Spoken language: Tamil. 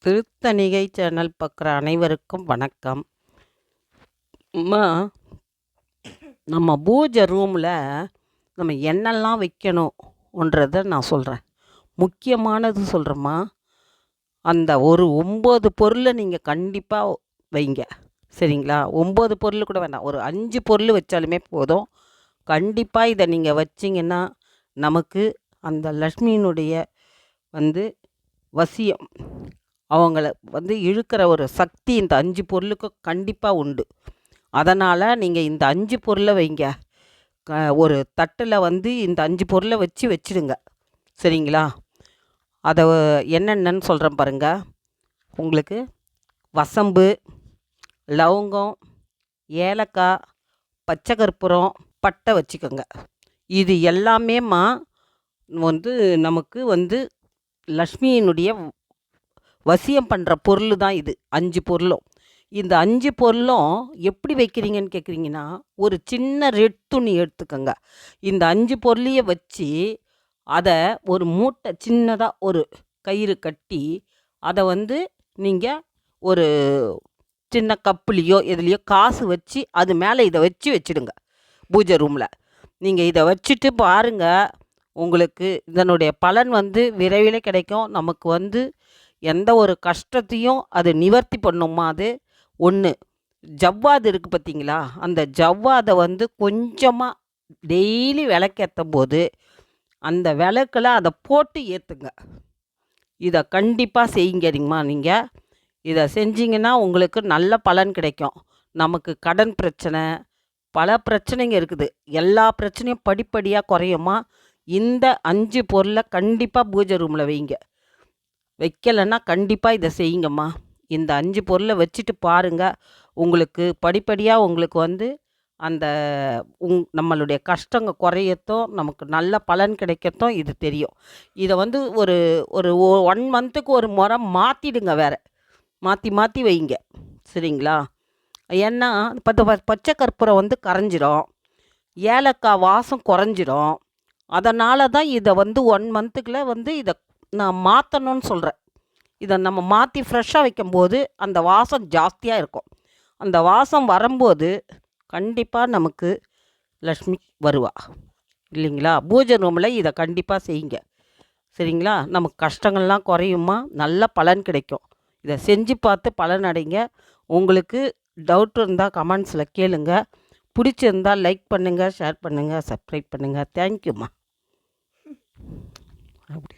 திருத்தணிகை சேனல் பார்க்குற அனைவருக்கும் வணக்கம். அம்மா, நம்ம பூஜை ரூமில் நம்ம என்னெல்லாம் வைக்கணுன்றதை நான் சொல்கிறேன். முக்கியமானது சொல்கிறேம்மா. அந்த ஒரு 9 பொருளை நீங்கள் கண்டிப்பாக வைங்க. சரிங்களா? 9 பொருள் கூட வேண்டாம், ஒரு 5 பொருள் வச்சாலுமே போதும். கண்டிப்பாக இதை நீங்கள் வச்சிங்கன்னா நமக்கு அந்த லக்ஷ்மியினுடைய வசியம், அவங்கள இழுக்கிற ஒரு சக்தி இந்த 5 பொருளுக்கும் கண்டிப்பாக உண்டு. அதனால் நீங்கள் இந்த 5 பொருளை வைங்க. ஒரு தட்டில் இந்த 5 பொருளை வச்சிடுங்க. சரிங்களா? அதை என்னென்னு சொல்கிறேன் பாருங்கள். உங்களுக்கு வசம்பு, லவங்கம், ஏலக்காய், பச்சை கற்பூரம், பட்டை வச்சுக்கோங்க. இது எல்லாமேம்மா நமக்கு லக்ஷ்மியினுடைய வசியம் பண்ணுற பொருள் தான் இது 5 பொருளும். இந்த 5 பொருளும் எப்படி வைக்கிறீங்கன்னு கேட்குறீங்கன்னா, ஒரு சின்ன ரெட் துணி எடுத்துக்கோங்க. இந்த 5 பொருளையும் வச்சு அதை ஒரு மூட்டை சின்னதாக ஒரு கயிறு கட்டி அதை நீங்கள் ஒரு சின்ன கப்புலேயோ எதுலேயோ காசு வச்சு அது மேலே இதை வச்சிடுங்க பூஜை ரூமில். நீங்கள் இதை வச்சுட்டு பாருங்கள், உங்களுக்கு இதனுடைய பலன் விரைவில் கிடைக்கும். நமக்கு எந்த ஒரு கஷ்டத்தையும் அது நிவர்த்தி பண்ணுமா. அது ஒன்று. ஜவ்வாது இருக்குது பார்த்தீங்களா, அந்த ஜவ்வாதை கொஞ்சமாக டெய்லி விளக்கேற்றும் போது அந்த விளக்கில் அதை போட்டு ஏற்றுங்க. இதை கண்டிப்பாக செய்யுங்கம்மா. நீங்கள் இதை செஞ்சிங்கன்னா உங்களுக்கு நல்ல பலன் கிடைக்கும். நமக்கு கடன் பிரச்சனை, பல பிரச்சனைங்க இருக்குது. எல்லா பிரச்சனையும் படிப்படியாக குறையுமா. இந்த 5 பொருளை கண்டிப்பாக பூஜை ரூமில் வைங்க. வைக்கலைன்னா கண்டிப்பாக இதை செய்யுங்கம்மா. இந்த 5 பொருளை வச்சுட்டு பாருங்கள், உங்களுக்கு படிப்படியாக உங்களுக்கு அந்த நம்மளுடைய கஷ்டங்க குறையத்தும், நமக்கு நல்ல பலன் கிடைக்கத்தும் இது தெரியும். இதை ஒரு ஒரு 1 மந்த்துக்கு ஒரு முறை மாற்றிடுங்க. வேறு மாற்றி மாற்றி வைங்க. சரிங்களா? ஏன்னா பச்சை கற்பூரம் கரைஞ்சிரும், ஏலக்காய் வாசம் குறைஞ்சிரும். அதனால தான் இதை 1 மந்த்துக்குள்ளே இதை நான் மாற்றணும்னு சொல்கிறேன். இதை நம்ம மாற்றி ஃப்ரெஷ்ஷாக வைக்கும்போது அந்த வாசம் ஜாஸ்தியாக இருக்கும். அந்த வாசம் வரும்போது கண்டிப்பாக நமக்கு லக்ஷ்மி வருவா, இல்லைங்களா? பூஜை ரூமில் இதை கண்டிப்பாக செய்யுங்க. சரிங்களா? நமக்கு கஷ்டங்கள்லாம் குறையுமா, நல்ல பலன் கிடைக்கும். இதை செஞ்சு பார்த்து பலன் அடைங்க. உங்களுக்கு டவுட் இருந்தால் கமெண்ட்ஸில் கேளுங்க. பிடிச்சிருந்தால் லைக் பண்ணுங்கள், ஷேர் பண்ணுங்கள், சப்ஸ்கிரைப் பண்ணுங்கள். தேங்க்யூம்மா. அப்படி